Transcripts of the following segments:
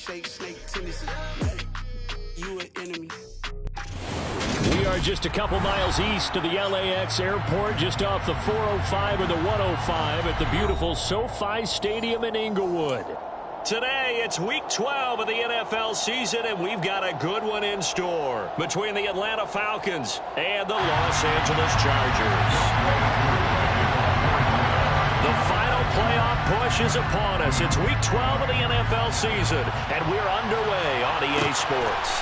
shake, snake tendency. You an enemy. We are just a couple miles east of the LAX airport, just off the 405 or the 105 at the beautiful SoFi Stadium in Inglewood. Today, it's Week 12 of the NFL season, and we've got a good one in store between the Atlanta Falcons and the Los Angeles Chargers. The final playoff push is upon us. It's Week 12 of the NFL season, and we're underway on EA Sports.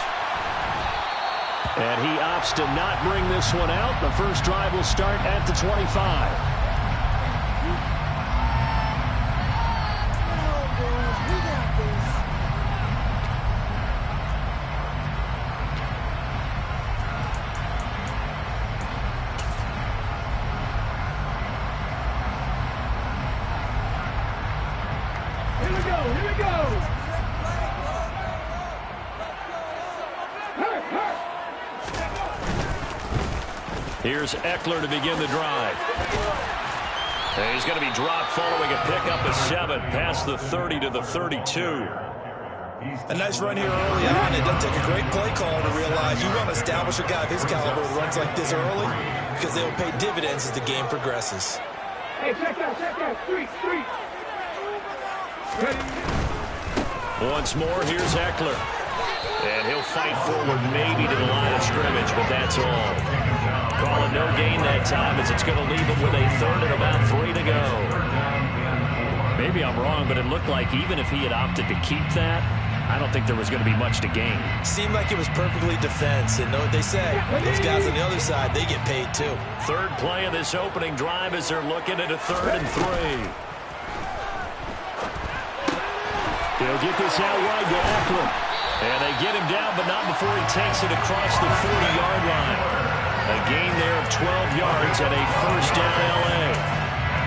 And he opts to not bring this one out. The first drive will start at the 25. Here's Eckler to begin the drive. And he's going to be dropped following a pickup of 7 past the 30 to the 32. A nice run here early on. It doesn't take a great play call to realize you want to establish a guy of his caliber with runs like this early because they will pay dividends as the game progresses. Hey, check out. Street. Once more, here's Eckler. And he'll fight forward maybe to the line of scrimmage, but that's all. Calling no gain that time as it's going to leave him with a third and about 3 to go. Maybe I'm wrong, but it looked like even if he had opted to keep that, I don't think there was going to be much to gain. Seemed like it was perfectly defense, and know what they say. Those guys on the other side, they get paid too. Third play of this opening drive as they're looking at a 3rd and 3. He'll get this out wide to Eckler. And they get him down, but not before he takes it across the 40-yard line. A gain there of 12 yards and a first down L.A.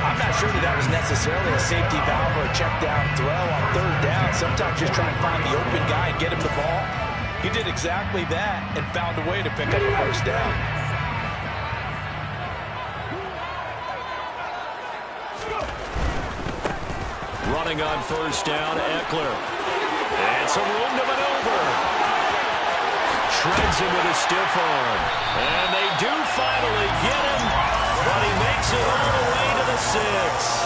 I'm not sure that was necessarily a safety valve or a check down throw on 3rd down. Sometimes just try and find the open guy and get him the ball. He did exactly that and found a way to pick up a first down. Running on first down, Eckler. And some room to maneuver. Shreds him with a stiff arm. And they do finally get him, but he makes it all the way to the 6.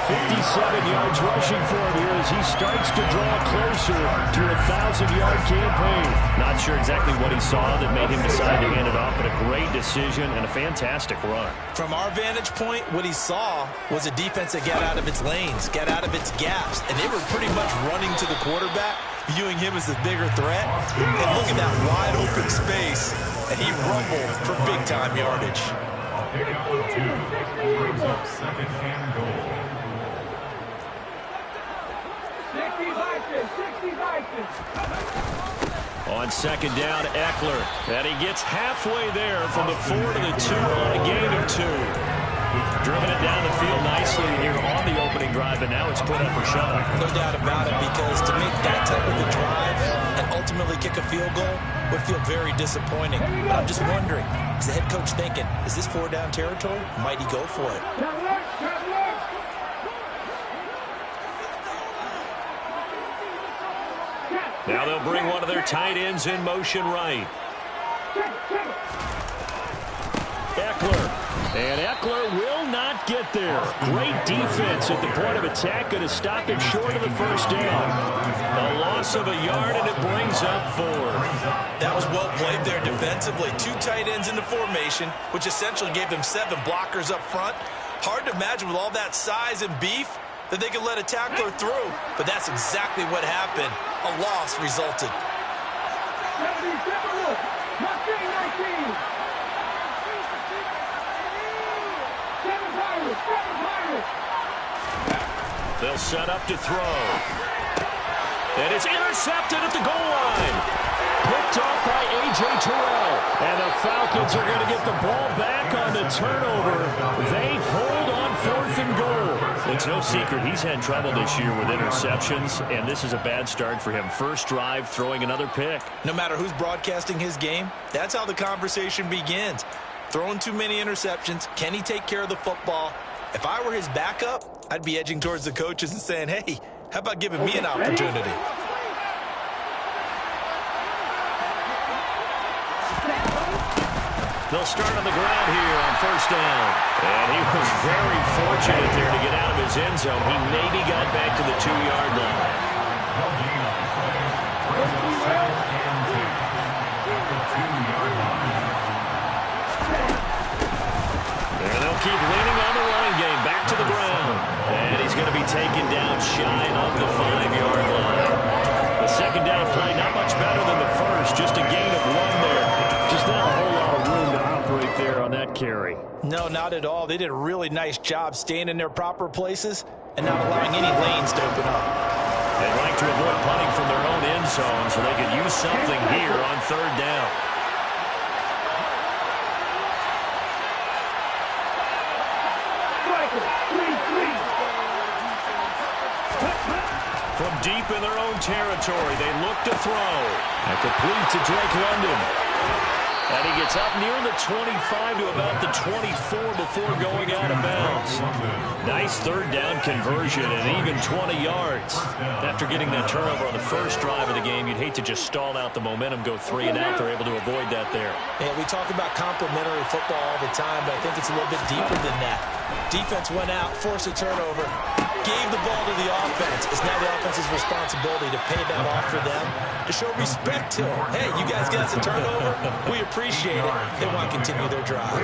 57 yards rushing for him here as he starts to draw closer to a 1,000-yard campaign. Not sure exactly what he saw that made him decide to hand it off, but a great decision and a fantastic run. From our vantage point, what he saw was a defense that got out of its lanes, got out of its gaps, and they were pretty much running to the quarterback, viewing him as the bigger threat. And look at that wide open space, and he rumbled for big-time yardage. Second and goal. 60 Vikings. On second down, Eckler. And he gets halfway there from the 4 to the 2 on a gain of 2. Driven it down the field nicely here on the opening drive, and now it's put up or shut up. No doubt about it, because to make that type of a drive and ultimately kick a field goal would feel very disappointing. But I'm just wondering, is the head coach thinking, is this 4-down territory? Might he go for it? Now they'll bring one of their tight ends in motion right. Eckler. And Eckler will not get there. Great defense at the point of attack. Going to stop him short of the first down. A loss of a yard, and it brings up 4. That was well played there defensively. 2 tight ends in the formation, which essentially gave them 7 blockers up front. Hard to imagine with all that size and beef that they could let a tackler through. But that's exactly what happened. A loss resulted. 19. They'll set up to throw. And it's intercepted at the goal line. Picked off by A.J. Terrell. And the Falcons are going to get the ball back on the turnover. They hold on 4th and goal. It's no secret he's had trouble this year with interceptions, and this is a bad start for him. First drive, throwing another pick. No matter who's broadcasting his game, that's how the conversation begins. Throwing too many interceptions. Can he take care of the football? If I were his backup, I'd be edging towards the coaches and saying, hey, how about giving me an opportunity? They'll start on the ground here on first down. And he was very fortunate there to get out of his end zone. He maybe got back to the 2-yard line. And they'll keep leaning on the running game. Back to the ground. And he's going to be taken down shy of the 5-yard line. The second down play, not much better than the first. Just a gain of 1 there. Just not a whole lot of room to operate there on that carry. No, not at all. They did a really nice job staying in their proper places and not allowing any lanes to open up. They'd like to avoid punting from their own end zone so they could use something here on third down. From deep in their own territory, they look to throw. And complete to Drake London. And he gets up near the 25 to about the 24 before going out of bounds. Nice third down conversion and even 20 yards. After getting that turnover on the first drive of the game, you'd hate to just stall out the momentum, go 3 and out. They're able to avoid that there. Yeah, we talk about complementary football all the time, but I think it's a little bit deeper than that. Defense went out, forced a turnover, gave the ball to the offense. It's now the offense's responsibility to pay that off for them, to show respect to them. Hey, you guys get us a turnover? We appreciate it. They want to continue their drive.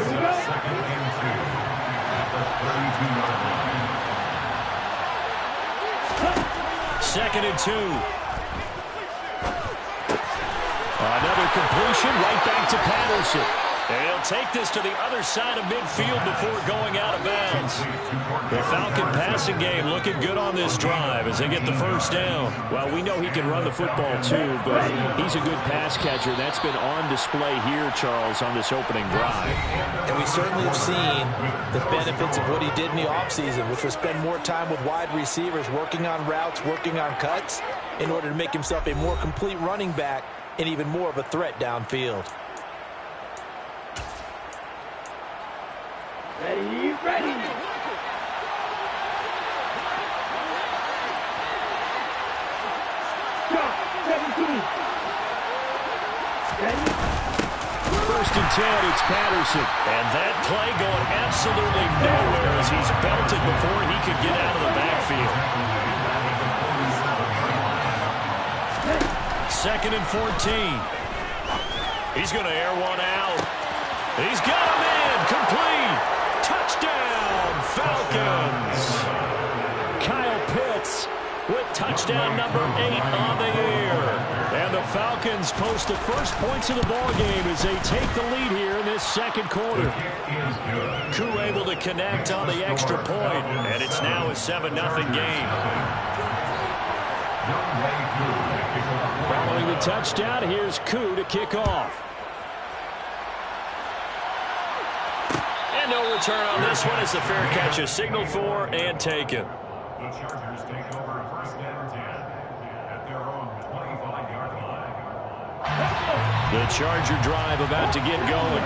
Second and 2. Another completion right back to Patterson. And he'll take this to the other side of midfield before going out of bounds. The Falcon passing game looking good on this drive as they get the first down. Well, we know he can run the football too, but he's a good pass catcher. That's been on display here, Charles, on this opening drive. And we certainly have seen the benefits of what he did in the offseason, which was spend more time with wide receivers, working on routes, working on cuts, in order to make himself a more complete running back and even more of a threat downfield. Ready, ready. Stop, 17. Ready. First and 10, it's Patterson. And that play going absolutely nowhere as he's belted before he could get out of the backfield. Second and 14. He's going to air one out. He's got him in. Complete. Touchdown, Falcons. Kyle Pitts with touchdown number 8 on the year. And the Falcons post the first points of the ball game as they take the lead here in this second quarter. Koo able to connect on the extra point, and it's now a 7-0 game. Following the touchdown, here's Koo to kick off. And no return on this one as the fair catch is signaled for and taken. The Chargers take over first and 10 at their own 25-yard line. The Charger drive about to get going.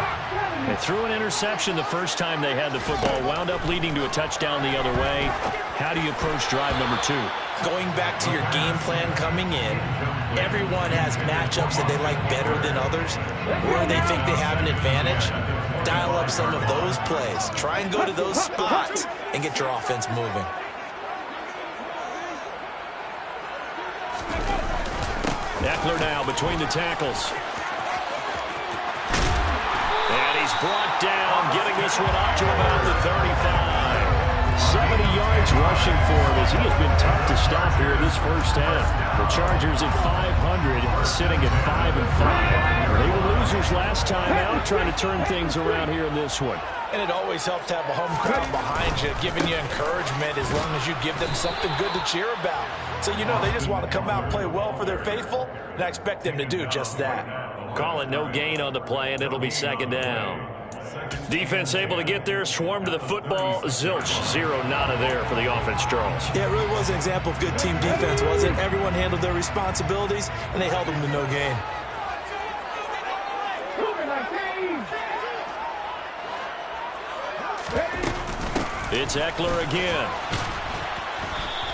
They threw an interception the first time they had the football, wound up leading to a touchdown the other way. How do you approach drive number 2? Going back to your game plan coming in, everyone has matchups that they like better than others, where they think they have an advantage. Dial up some of those plays. Try and go to those spots and get your offense moving. Eckler now between the tackles. And he's brought down, getting this one up to about the 35. 70 yards rushing for him as he has been tough to stop here in this first half. The Chargers at 500, sitting at 5-5. They were losers last time out, trying to turn things around here in this one. And it always helps to have a home crowd behind you, giving you encouragement as long as you give them something good to cheer about. So you know they just want to come out and play well for their faithful, and I expect them to do just that. Call it no gain on the play, and it'll be second down. Defense able to get there, swarm to the football. Zilch, 0 nada there for the offense, Charles. Yeah, it really was an example of good team defense, wasn't it? Everyone handled their responsibilities, and they held them to no gain. It's Eckler again.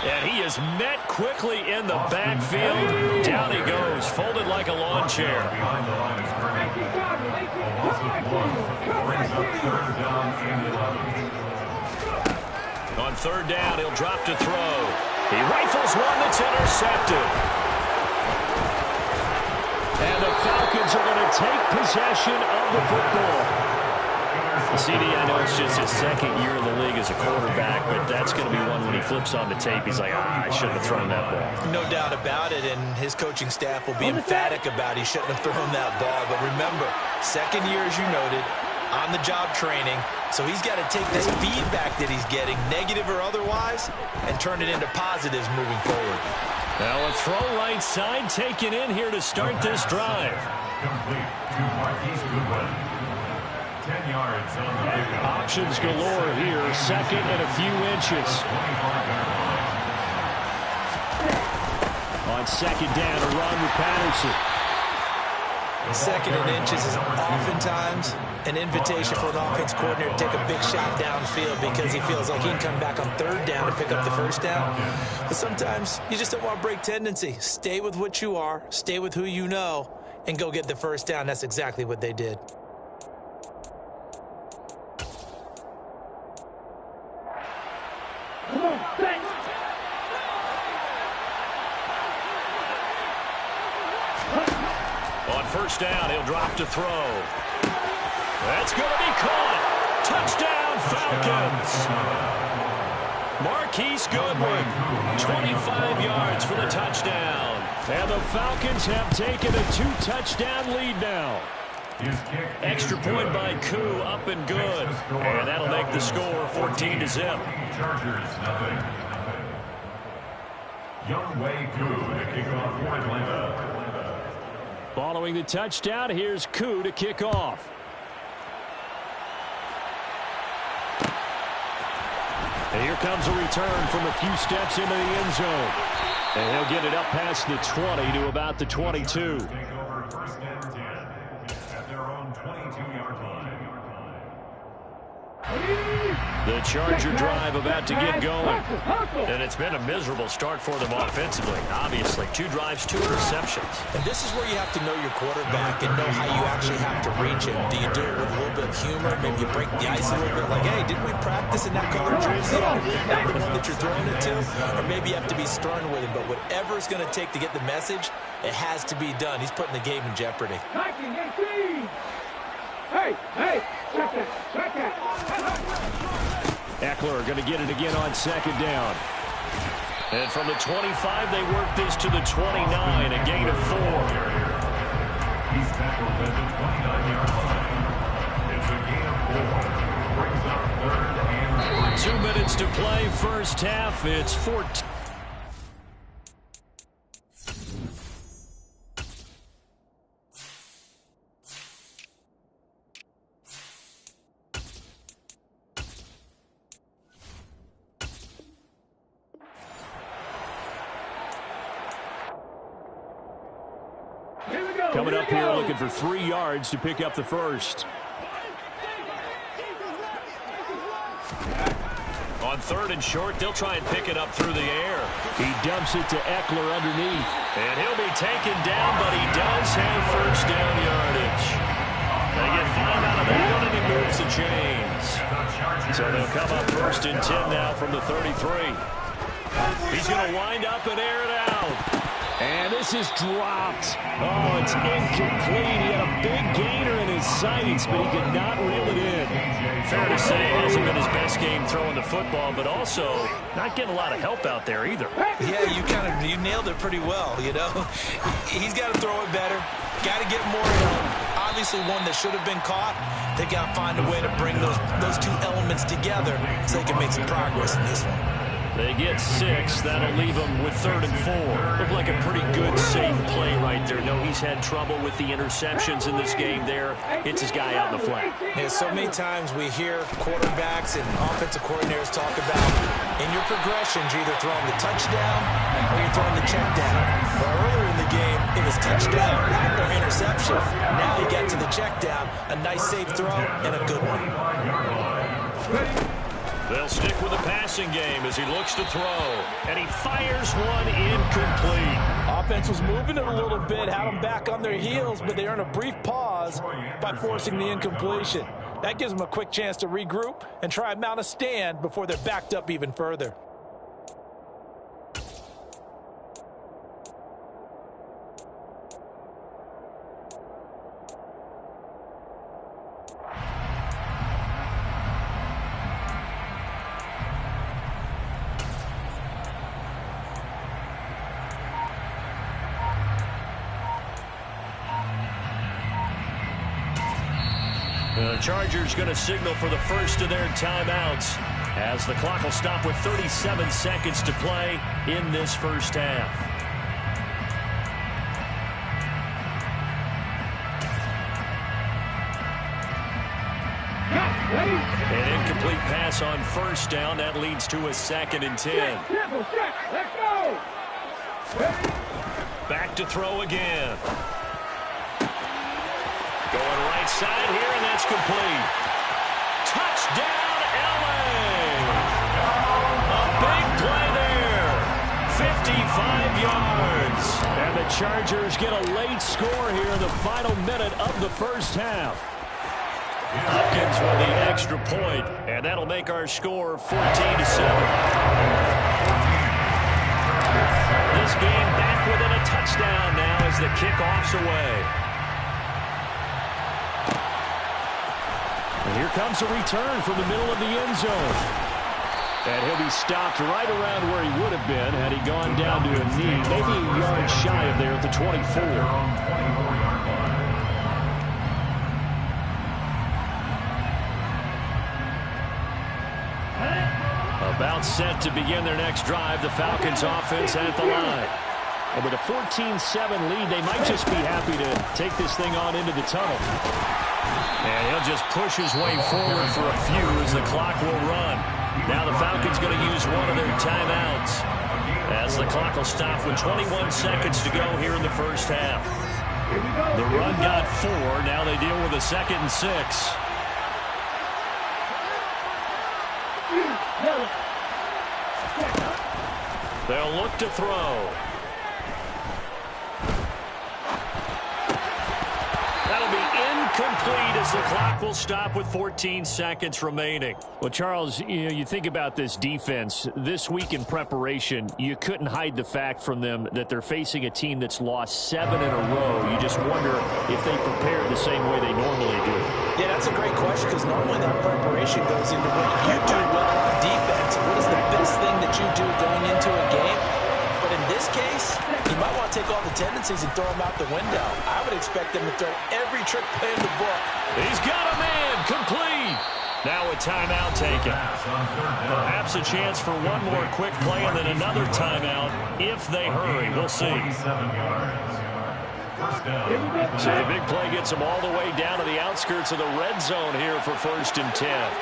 And he is met quickly in the backfield. Down he goes. goes, folded like a lawn chair. Behind the line of scrimmage. A loss of 1 brings up 3rd down and 11. On 3rd down, he'll drop to throw. He rifles one that's intercepted. And the Falcons are going to take possession of the football. CD, I know it's just his 2nd year in the league as a quarterback, but that's going to be one when he flips on the tape. He's like, I shouldn't have thrown that ball. No doubt about it, and his coaching staff will be emphatic about he shouldn't have thrown that ball. But remember, 2nd year, as you noted, on-the-job training, so he's got to take this feedback that he's getting, negative or otherwise, and turn it into positives moving forward. Now a throw right side taken in here to start this drive. Complete to Marquise Goodwin. 10 yards on the pickup. Options galore here. 2nd and a few inches. 25-yard line. On 2nd down, a run with Patterson. 2nd and inches is oftentimes an invitation for an offense coordinator to take a big shot downfield because he feels like he can come back on 3rd down to pick up the 1st down. But sometimes you just don't want to break tendency. Stay with what you are, stay with who you know, and go get the 1st down. That's exactly what they did. On 1st down, he'll drop to throw. That's going to be caught. Touchdown, Falcons. Marquise Goodwin, 25 yards for the touchdown. And the Falcons have taken a 2-touchdown lead now. Extra point by Koo, up and good. And that'll make the score 14-0. Chargers, nothing. Young Wei Koo to kick off for Atlanta. Following the touchdown, here's Koo to kick off. And here comes a return from a few steps into the end zone. And he'll get it up past the 20 to about the 22. Take over 1st and 10 at their own 22-yard line. The Charger drive about to get going. And it's been a miserable start for them offensively. Obviously, 2 drives, 2 interceptions. And this is where you have to know your quarterback and know how you actually have to reach him. Do you do it with a little bit of humor? Maybe you break the ice a little bit like, hey, didn't we practice in that color jersey? Not the one that you're throwing it to? Or maybe you have to be stern with him. But whatever it's going to take to get the message, it has to be done. He's putting the game in jeopardy. Hey, check that. Eckler going to get it again on 2nd down. And from the 25, they work this to the 29, a gain of 4. He's tackled at the 29-yard line. It's a gain of 4. Brings up 3rd and 3. 2 minutes to play, 1st half. It's 14. Coming up here looking for 3 yards to pick up the 1st. On 3rd and short, they'll try and pick it up through the air. He dumps it to Eckler underneath. And he'll be taken down, but he does have 1st down yardage. They get 5 out of that one, and he moves the chains. So they'll come up 1st and 10 now from the 33. He's going to wind up and air it out. And this is dropped. Oh, it's incomplete. He had a big gainer in his sights, but he could not reel it in. Fair to say, it hasn't been his best game throwing the football, but also not getting a lot of help out there either. Yeah, you nailed it pretty well, you know. He's got to throw it better. Got to get more help. Obviously one that should have been caught. They got to find a way to bring those 2 elements together so they can make some progress in this one. They get 6. That'll leave them with 3rd and 4. Looked like a pretty good, safe play right there. No, he's had trouble with the interceptions in this game there. Hits his guy out in the flat. Yeah, so many times we hear quarterbacks and offensive coordinators talk about in your progressions, you're either throwing the touchdown or you're throwing the check down. Well, earlier in the game, it was touchdown or interception. Now he got to the check down. A nice, safe throw and a good one. They'll stick with the passing game as he looks to throw. And he fires one incomplete. Offense was moving it a little bit, had them back on their heels, but they earned a brief pause by forcing the incompletion. That gives them a quick chance to regroup and try and mount a stand before they're backed up even further. The Chargers going to signal for the first of their timeouts as the clock will stop with 37 seconds to play in this first half. An incomplete pass on first down. That leads to a 2nd and 10. Let's go. Back to throw again. Going right side here, and that's complete. Touchdown, LA! A big play there. 55 yards. And the Chargers get a late score here in the final minute of the first half. Hopkins with the extra point, and that'll make our score 14-7. This game back within a touchdown now as the kickoff's away. And here comes a return from the middle of the end zone. And he'll be stopped right around where he would have been had he gone down to a knee, maybe a yard shy of there at the 24. About set to begin their next drive, the Falcons offense at the line. And with a 14-7 lead, they might just be happy to take this thing on into the tunnel. And he'll just push his way forward for a few as the clock will run. Now the Falcons going to use one of their timeouts as the clock will stop with 21 seconds to go here in the first half. The run got 4. Now they deal with a 2nd and 6. They'll look to throw. That'll be incomplete as the clock will stop with 14 seconds remaining. Well, Charles, you think about this defense. This week in preparation, you couldn't hide the fact from them that they're facing a team that's lost 7 in a row. You just wonder if they prepared the same way they normally do. Yeah, that's a great question because normally that preparation goes into what you do well on defense. What is the best thing that you do going into a game? But in this case, you might want to take all the tendencies and throw them out the window. I would expect them to throw every trick play in the book. He's got a man, complete. Now a timeout taken. Perhaps a chance for one more quick play and then another timeout if they hurry. We'll see. So the big play gets them all the way down to the outskirts of the red zone here for 1st and 10.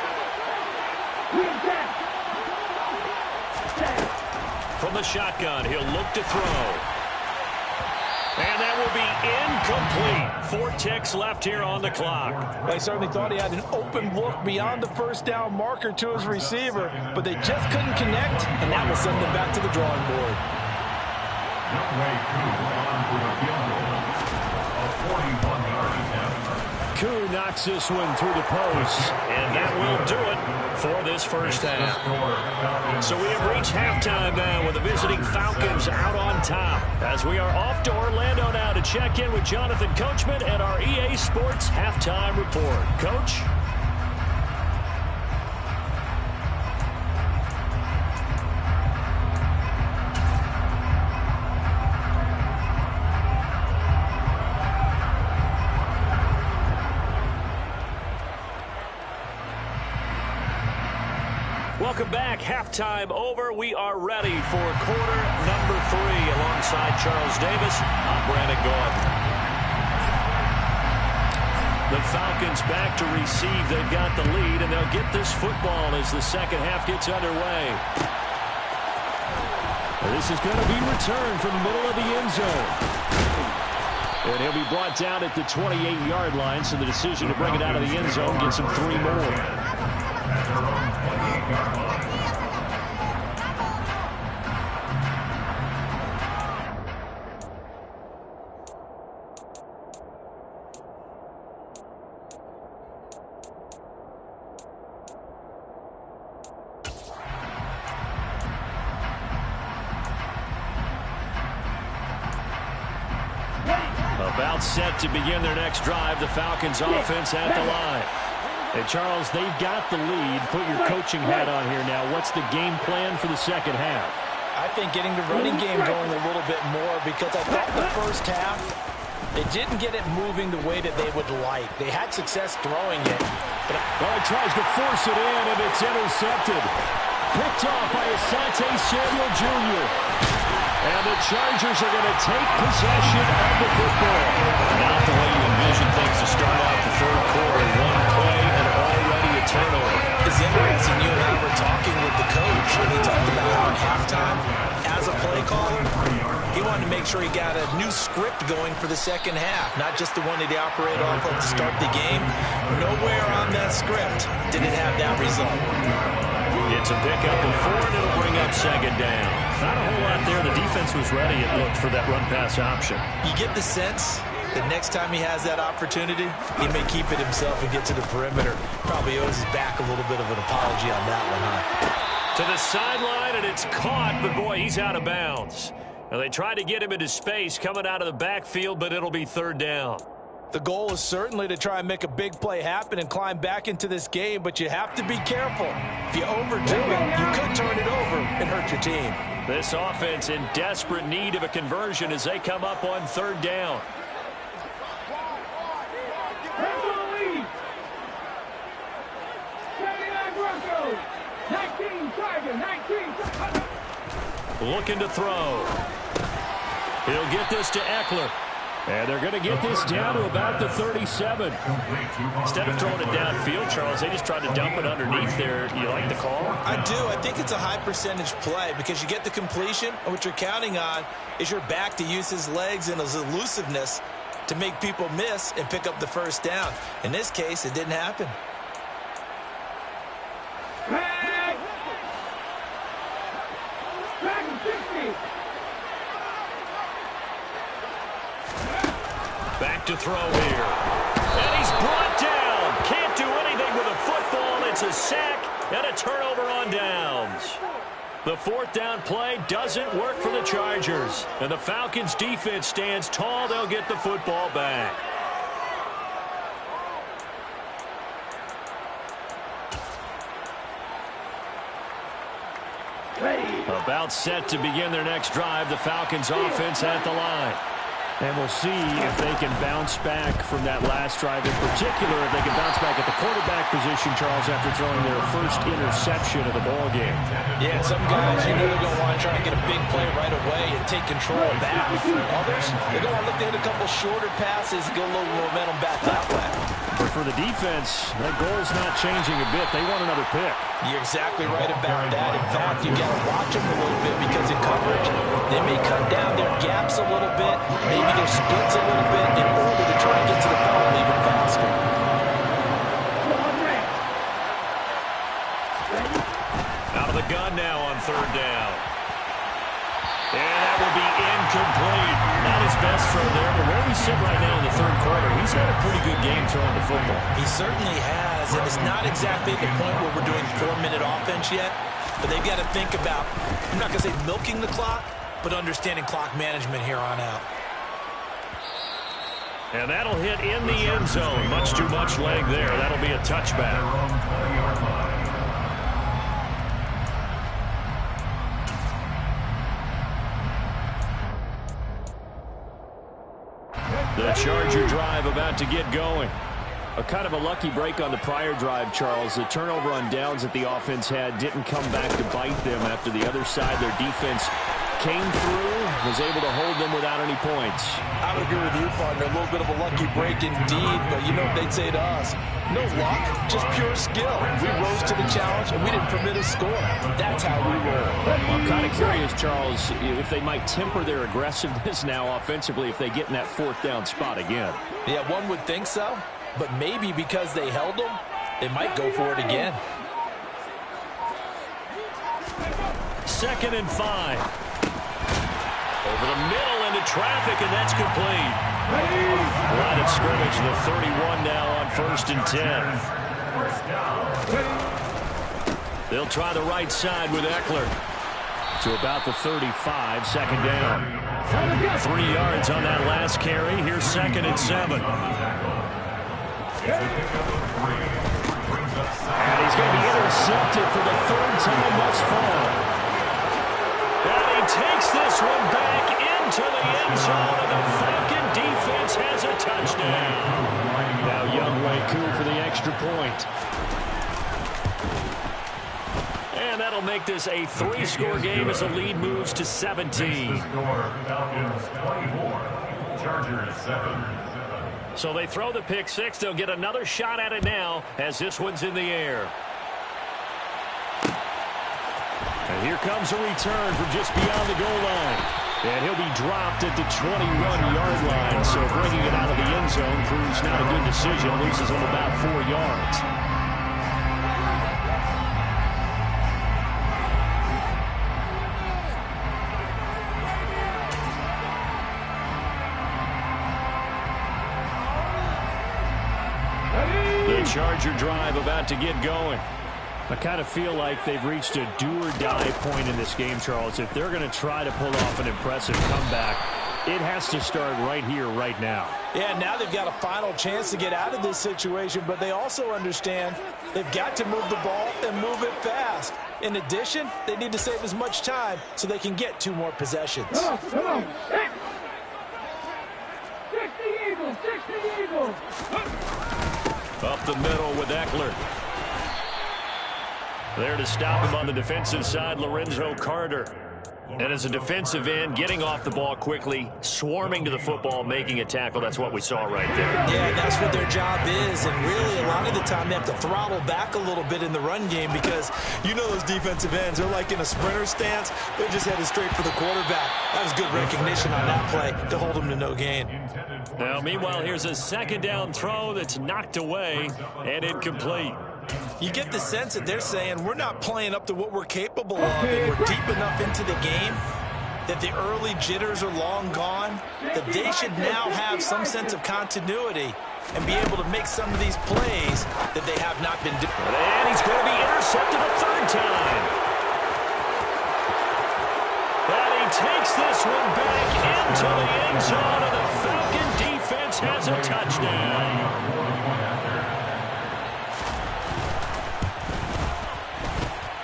From the shotgun, he'll look to throw. And that will be incomplete. 4 ticks left here on the clock. They certainly thought he had an open look beyond the first down marker to his receiver, but they just couldn't connect, and that will send them back to the drawing board. Koo knocks this one through the post, and that will do it for this first half. So we have reached halftime now with the visiting Falcons out on top as we are off to Orlando now to check in with Jonathan Coachman and our EA Sports halftime report. Coach? Welcome back. Halftime over. We are ready for quarter number 3 alongside Charles Davis. I'm Brandon Gordon. The Falcons back to receive. They've got the lead, and they'll get this football as the second half gets underway. This is going to be returned from the middle of the end zone. And he'll be brought down at the 28-yard line, so the decision to bring it out of the end zone gets him 3 more. 28-yard line. About set to begin their next drive. The Falcons offense at the line. Hey, Charles, they've got the lead. Put your coaching hat on here now. What's the game plan for the second half? I think getting the running game going a little bit more, because I thought the first half, they didn't get it moving the way that they would like. They had success throwing it. But he tries to force it in, and it's intercepted. Picked off by Asante Samuel Jr. And the Chargers are going to take possession of the football. Not the way you envision things to start out the third quarter. One play and already a turnover. It's interesting. You and I were talking with the coach, and he talked about how at halftime, as a play caller, he wanted to make sure he got a new script going for the second half, not just the one that he operated off of to start the game. Nowhere on that script did it have that result. It's a pickup of 4, and it'll bring up second down. Not a whole lot there. The defense was ready, it looked, for that run-pass option. You get the sense that next time he has that opportunity, he may keep it himself and get to the perimeter. Probably owes his back a little bit of an apology on that one, huh? To the sideline, and it's caught, but boy, he's out of bounds. Now, they tried to get him into space coming out of the backfield, but it'll be third down. The goal is certainly to try and make a big play happen and climb back into this game, but you have to be careful. If you overdo it, you could turn it over and hurt your team. This offense in desperate need of a conversion as they come up on third down. Looking to throw. He'll get this to Eckler. And they're going to get this down to about the 37. Instead of throwing it downfield, Charles, they just tried to dump it underneath there. You like the call? I do. I think it's a high percentage play because you get the completion, and what you're counting on is your back to use his legs and his elusiveness to make people miss and pick up the first down. In this case, it didn't happen. Back to throw here. And he's brought down. Can't do anything with a football. It's a sack and a turnover on downs. The fourth down play doesn't work for the Chargers. And the Falcons defense stands tall. They'll get the football back. About set to begin their next drive. The Falcons offense at the line. And we'll see if they can bounce back from that last drive. In particular, if they can bounce back at the quarterback position, Charles, after throwing their first interception of the ballgame. Yeah, some guys, you know they're going to want to try and get a big play right away and take control back. Others, they're going to look to hit a couple shorter passes, get a little momentum back that way. But for the defense, that goal's not changing a bit. They want another pick. You're exactly right about that. In fact, you got to watch them a little bit because in coverage, they may cut down their gaps a little bit, maybe their splits a little bit in order to try and get to the ball even faster. Out of the gun now on third down. And that will be incomplete. Not his best throw there, but where we sit right now in the third quarter, he's had a pretty good game throwing the football. He certainly has, and it's not exactly the point where we're doing 4-minute offense yet, but they've got to think about, I'm not going to say milking the clock, but understanding clock management here on out. And that'll hit in the end zone. Much too much leg there. That'll be a touchback. The Charger drive about to get going. A kind of a lucky break on the prior drive, Charles. The turnover on downs that the offense had didn't come back to bite them after the other side. Their defense came through, was able to hold them without any points. I would agree with you, partner. A little bit of a lucky break indeed, but you know what they'd say to us? No luck, just pure skill. We rose to the challenge, and we didn't permit a score. That's how we roll. Well, I'm kind of curious, Charles, if they might temper their aggressiveness now offensively if they get in that fourth down spot again. Yeah, one would think so, but maybe because they held them, they might go for it again. 2nd and 5. Over the middle into traffic, and that's complete. Line of scrimmage, the 31 now on 1st and 10. They'll try the right side with Eckler. To about the 35, 2nd down. 3 yards on that last carry. Here's 2nd and 7. And he's going to be intercepted for the 3rd time thus far. And he takes this one back into the end zone, and the Falcon defense has a touchdown. Now Younghoe Koo for the extra point. And that'll make this a 3-score game as the lead moves to 17. Falcons 24, Chargers 7. So they throw the pick 6. They'll get another shot at it now as this one's in the air. And here comes a return from just beyond the goal line. And he'll be dropped at the 21-yard line. So bringing it out of the end zone proves not a good decision. Loses him about 4 yards. The Charger drive about to get going. I kind of feel like they've reached a do-or-die point in this game, Charles. If they're going to try to pull off an impressive comeback, it has to start right here, right now. Yeah, now they've got a final chance to get out of this situation, but they also understand they've got to move the ball and move it fast. In addition, they need to save as much time so they can get 2 more possessions. Come on. 60 Eagles, 60 Eagles. Up the middle with Eckler. There to stop him on the defensive side, Lorenzo Carter. And as a defensive end, getting off the ball quickly, swarming to the football, making a tackle. That's what we saw right there. Yeah, that's what their job is. And really, a lot of the time, they have to throttle back a little bit in the run game because you know those defensive ends, they're like in a sprinter stance. They're just headed straight for the quarterback. That was good recognition on that play to hold him to no gain. Now, meanwhile, here's a 2nd down throw that's knocked away and incomplete. You get the sense that they're saying we're not playing up to what we're capable of, and we're deep enough into the game that the early jitters are long gone, that they should now have some sense of continuity and be able to make some of these plays that they have not been doing. And he's going to be intercepted a 3rd time. And he takes this one back into the end zone, and the Falcon defense has a touchdown.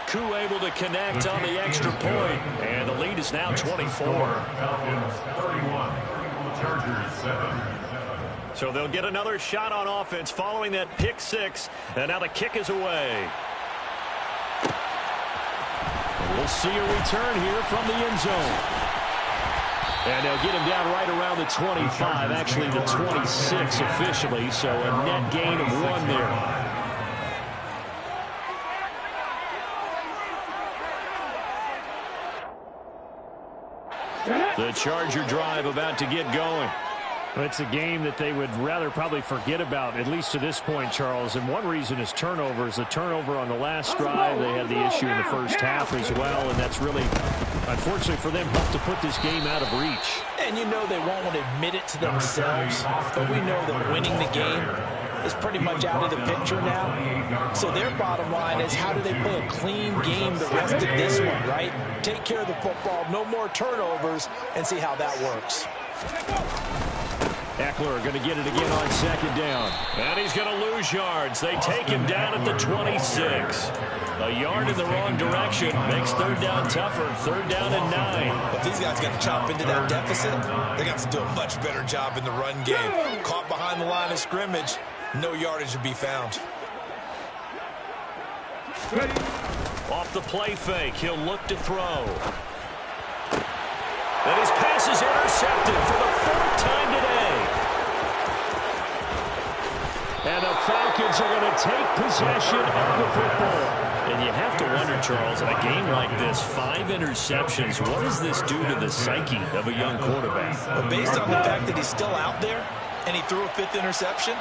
Koo able to connect on the extra point, and the lead is now 24. Falcons 31, Chargers 7. So they'll get another shot on offense following that pick 6, and now the kick is away. And we'll see a return here from the end zone. And they'll get him down right around the 25, actually the 26 officially, so a net gain of 1 there. The Charger drive about to get going. It's a game that they would rather probably forget about, at least to this point, Charles. And one reason is turnovers. The turnover on the last drive, they had the issue in the first half as well. And that's really, unfortunately for them, helped to put this game out of reach. And you know they won't want to admit it to themselves, but we know that winning the game is pretty much out of the picture now. So their bottom line is, how do they play a clean game the rest of this one, right? Take care of the football, no more turnovers, and see how that works. Eckler going to get it again on 2nd down. And he's going to lose yards. They take him down at the 26. A yard in the wrong direction makes 3rd down tougher. 3rd down and 9. If these guys got to chop into that deficit, they got to do a much better job in the run game. Caught behind the line of scrimmage, no yardage to be found. Off the play fake, he'll look to throw. And his pass is intercepted for the 4th time today. And the Falcons are going to take possession of the football. And you have to wonder, Charles, in a game like this, 5 interceptions, what does this do to the psyche of a young quarterback? Well, based on the fact that he's still out there and he threw a 5th interception,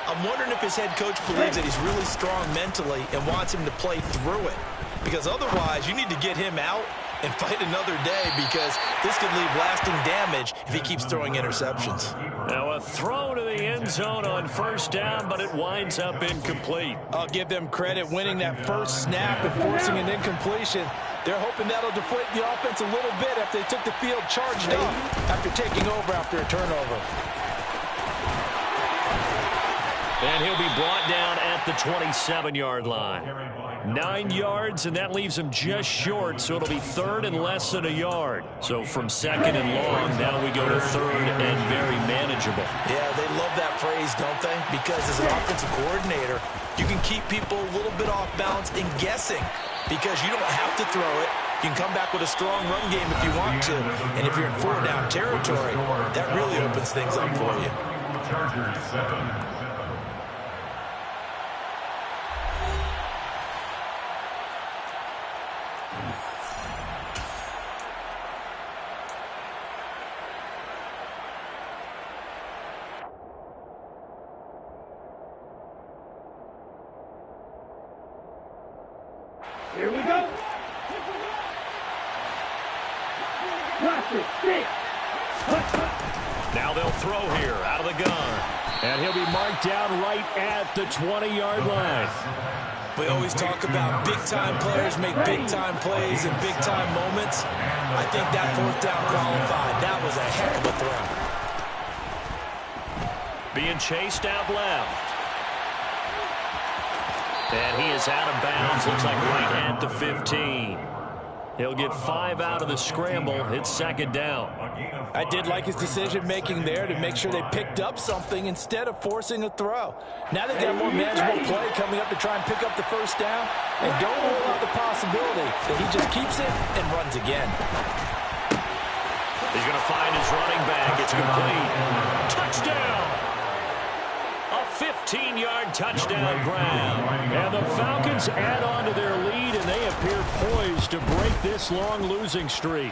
I'm wondering if his head coach believes that he's really strong mentally and wants him to play through it. Because otherwise, you need to get him out and fight another day because this could leave lasting damage if he keeps throwing interceptions. Now a throw to the end zone on first down, but it winds up incomplete. I'll give them credit winning that first snap and forcing an incompletion. They're hoping that'll deflate the offense a little bit after they took the field charged up after taking over after a turnover. And he'll be brought down at the 27-yard line. 9 yards, and that leaves him just short, so it'll be third and less than a yard. So from second and long, now we go to third and very manageable. Yeah, they love that phrase, don't they? Because as an offensive coordinator, you can keep people a little bit off balance and guessing because you don't have to throw it. You can come back with a strong run game if you want to. And if you're in four-down territory, that really opens things up for you. Chargers 7. Here we go. Watch it. Stick. Now they'll throw here out of the gun. And he'll be marked down right at the 20-yard line. We always talk about big-time players make big-time plays in big-time moments. I think that fourth down qualified. That was a heck of a throw. Being chased out left. And he is out of bounds. Looks like right at the 15. He'll get 5 out of the scramble. It's second down. I did like his decision-making there to make sure they picked up something instead of forcing a throw. Now they've got more manageable play coming up to try and pick up the first down. And don't rule out the possibility that he just keeps it and runs again. He's going to find his running back. It's complete. Touchdown! A 15-yard touchdown grab. And the Falcons add on to their lead, and they appear poised to break this long losing streak.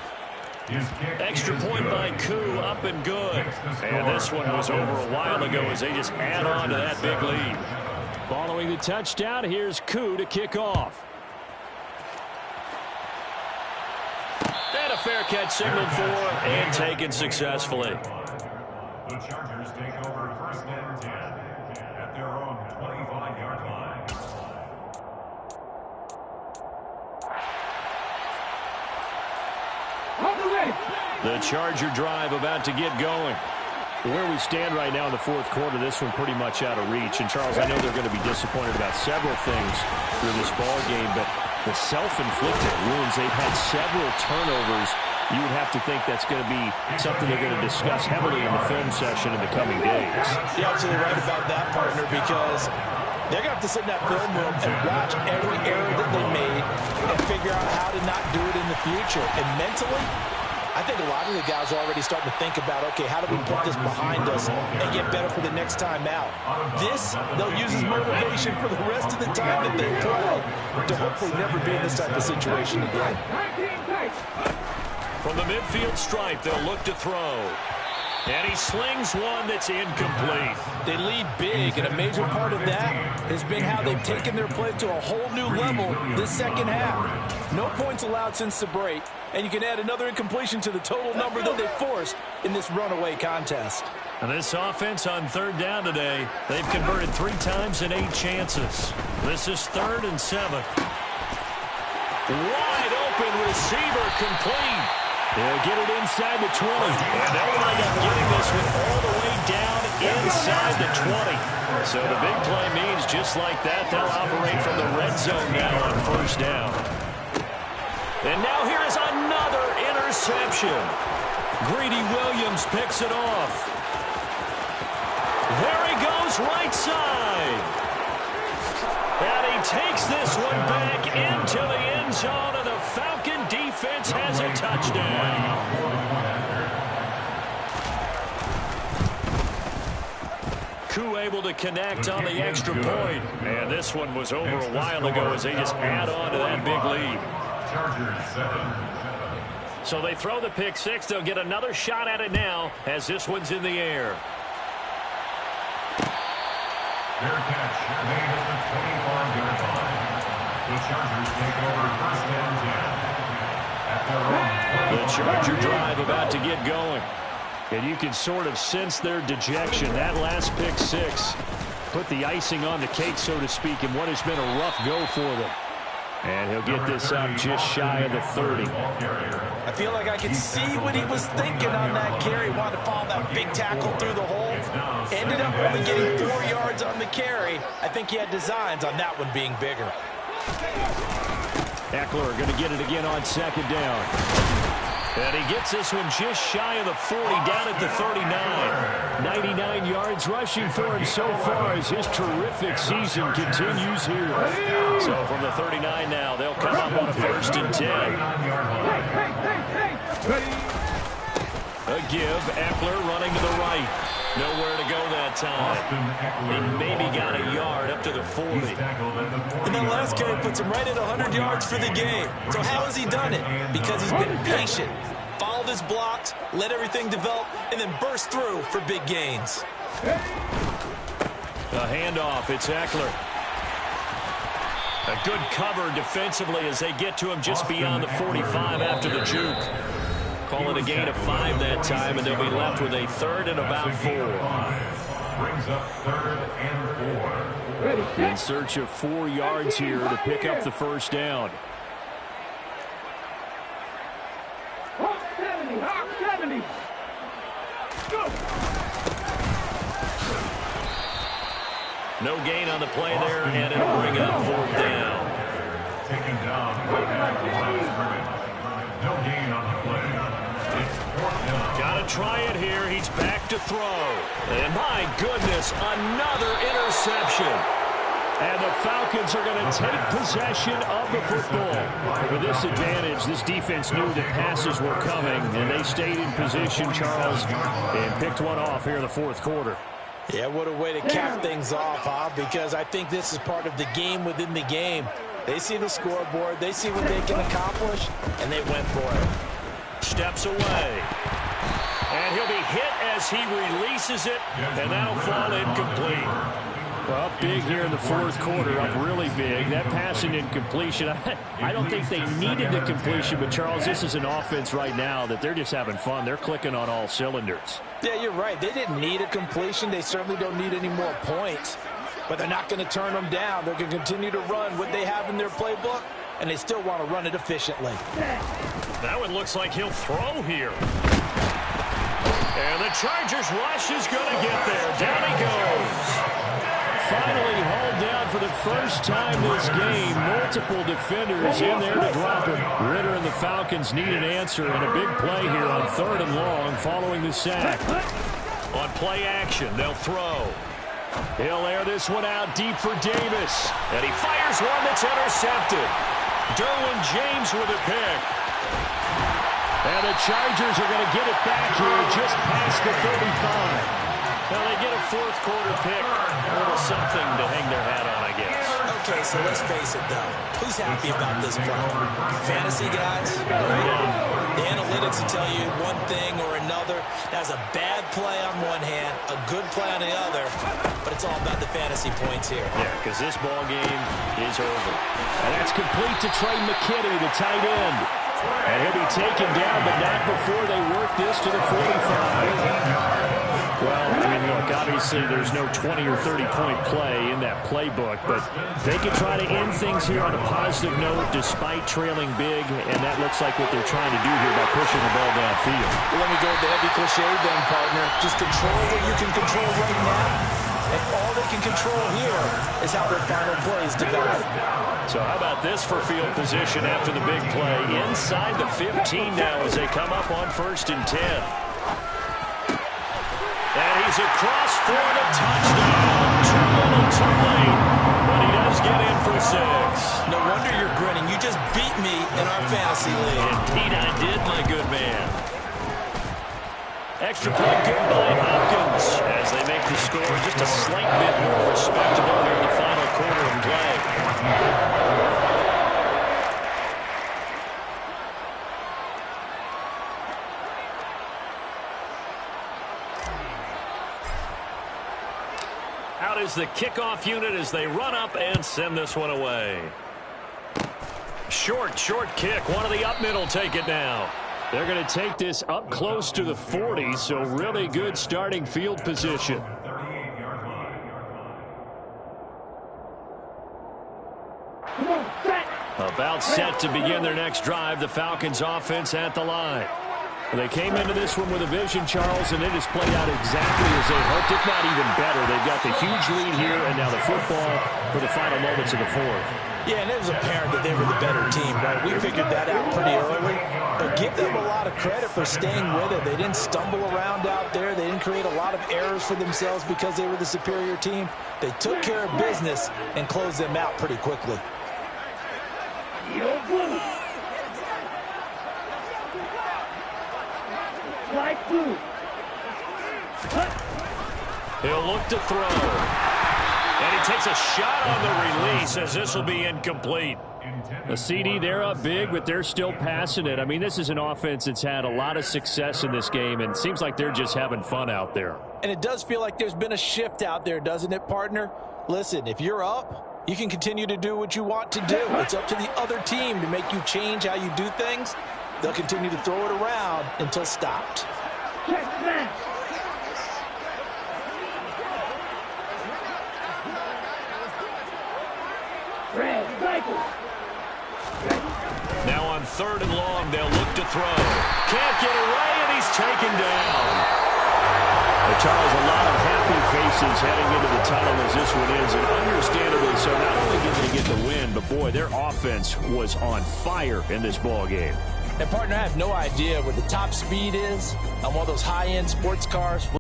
Extra point by Koo, up and good. And this one was over a while ago as they just add on to that big lead. Following the touchdown, here's Koo to kick off. And a fair catch signaled for and taken successfully. The Chargers take over first and 10 at their own 25-yard line. On the way. The Charger drive about to get going. Where we stand right now in the fourth quarter, this one pretty much out of reach. And, Charles, I know they're going to be disappointed about several things through this ball game, but the self-inflicted wounds, they've had several turnovers. You would have to think that's going to be something they're going to discuss heavily in the film session in the coming days. You're absolutely right about that, partner, because they're going to have to sit in that film room and watch every error that they made and figure out how to not do it in the future. And mentally, I think a lot of the guys are already starting to think about, okay, how do we put this behind us and get better for the next time out? This, they'll use as motivation for the rest of the time that they play to hopefully never be in this type of situation again. From the midfield stripe, they'll look to throw. And he slings one that's incomplete. They lead big, and a major part of that has been how they've taken their play to a whole new level this second half. No points allowed since the break, and you can add another incompletion to the total number that they forced in this runaway contest. And this offense on third down today, they've converted 3 times in 8 chances. This is 3rd and 7. Wide open receiver complete. They'll get it inside the 20. And they'll wind up getting this one all the way down inside the 20. So the big play means just like that, they'll operate from the red zone now on first down. And now here is another interception. Greedy Williams picks it off. There he goes right side. And he takes this one back into the end zone, and the Falcon defense has a touchdown. Koo able to connect on the extra point. And this one was over a while ago as they just add on to that big lead. Chargers 7. So they throw the pick six. They'll get another shot at it now as this one's in the air. Fair catch made at the 25-yard line. The Chargers take over first and 10 at The Charger drive about to get going. And you can sort of sense their dejection. That last pick six put the icing on the cake, so to speak, in what has been a rough go for them. And he'll get this up just shy of the 30. I feel like I could see what he was thinking on that carry. Wanted to follow that big tackle through the hole. Ended up only getting 4 yards on the carry. I think he had designs on that one being bigger. Eckler going to get it again on second down. And he gets this one just shy of the 40, down at the 39. 99 yards rushing for him so far as his terrific season continues here. So from the 39 now, they'll come up on a 1st and 10. A give, Eckler running to the right. Nowhere to go that time. He maybe got a yard up to the 40. And that last carry puts him right at 100 yards for the game. So how has he done it? Because he's been patient, followed his blocks, let everything develop, and then burst through for big gains. A handoff, it's Eckler. A good cover defensively as they get to him just beyond the 45 after the juke. Call it a gain of 5 that time, and they'll be left with a 3rd and about 4. Brings up 3rd and 4. In search of 4 yards here to pick up the first down. Hawk 70, Hawk 70. Go. No gain on the play there, and it'll bring up 4th down. Taken down at the line of scrimmage. No gain on the play. It's 4th down. Got to try it here. He's back to throw. And my goodness, another interception. And the Falcons are going to take possession of the football. With this advantage, this defense knew that passes were coming, and they stayed in position, Charles, and picked one off here in the 4th quarter. Yeah, what a way to cap things off, huh? Because I think this is part of the game within the game. They see the scoreboard, they see what they can accomplish, and they went for it. Steps away. And he'll be hit as he releases it, and that'll fall incomplete. Well, up big here in the 4th quarter, up really big. That passing incompletion, I don't think they needed the completion, but Charles, this is an offense right now that they're just having fun. They're clicking on all cylinders. Yeah, you're right. They didn't need a completion. They certainly don't need any more points, but they're not going to turn them down. They're going to continue to run what they have in their playbook, and they still want to run it efficiently. That one looks like he'll throw here. And the Chargers rush is going to get there. Down he goes. Finally hauled down for the first time this game. Multiple defenders in there to drop him. Ritter and the Falcons need an answer, and a big play here on 3rd and long following the sack. On play action, they'll throw. He'll air this one out deep for Davis. And he fires one that's intercepted. Derwin James with a pick. And the Chargers are going to get it back here just past the 35. Well, they get a 4th quarter pick. A little something to hang their hat on, I guess. Okay, so let's face it, though. Who's happy about this play? Fantasy guys, right? The analytics will tell you one thing or another. That's a bad play on one hand, a good play on the other, but it's all about the fantasy points here. Yeah, because this ball game is over. And that's complete to Trey McKinney, the tight end. And he'll be taken down, but not before they work this to the 45. Well, I mean, look, obviously there's no 20 or 30-point play in that playbook, but they can try to end things here on a positive note despite trailing big, and that looks like what they're trying to do here by pushing the ball downfield. Well, let me go with the heavy cliche then, partner. Just control what you can control right now, and all they can control here is how their final plays develop. So how about this for field position after the big play? Inside the 15 now as they come up on 1st and 10. And he's across for the touchdown. Too little, too late. But he does get in for 6. No wonder you're grinning. You just beat me in our fantasy league. Indeed I did, my good man. Extra point good by Hopkins as they make the score just a slight bit more respectable here in the final quarter of play. Out is the kickoff unit as they run up and send this one away. Short kick. One of the up middle take it now. They're going to take this up close to the 40, so really good starting field position. About set to begin their next drive. The Falcons offense at the line. They came into this one with a vision, Charles, and it has played out exactly as they hoped, if not even better. They've got the huge lead here, and now the football for the final moments of the fourth. Yeah, and it was apparent that they were the better team, right? We figured that out pretty early. But give them a lot of credit for staying with it. They didn't stumble around out there. They didn't create a lot of errors for themselves because they were the superior team. They took care of business and closed them out pretty quickly. He'll look to throw. And he takes a shot on the release as this will be incomplete. A CD, they're up big, but they're still passing it. I mean, this is an offense that's had a lot of success in this game, and it seems like they're just having fun out there. And it does feel like there's been a shift out there, doesn't it, partner? Listen, if you're up, you can continue to do what you want to do. It's up to the other team to make you change how you do things. They'll continue to throw it around until stopped. Now on 3rd and long, they'll look to throw. Can't get away, and he's taken down. Well, Charles, a lot of happy faces heading into the tunnel as this one is, and understandably so. Not only did they get the win, but boy, their offense was on fire in this ball game. And partner, I have no idea what the top speed is on one of those high-end sports cars.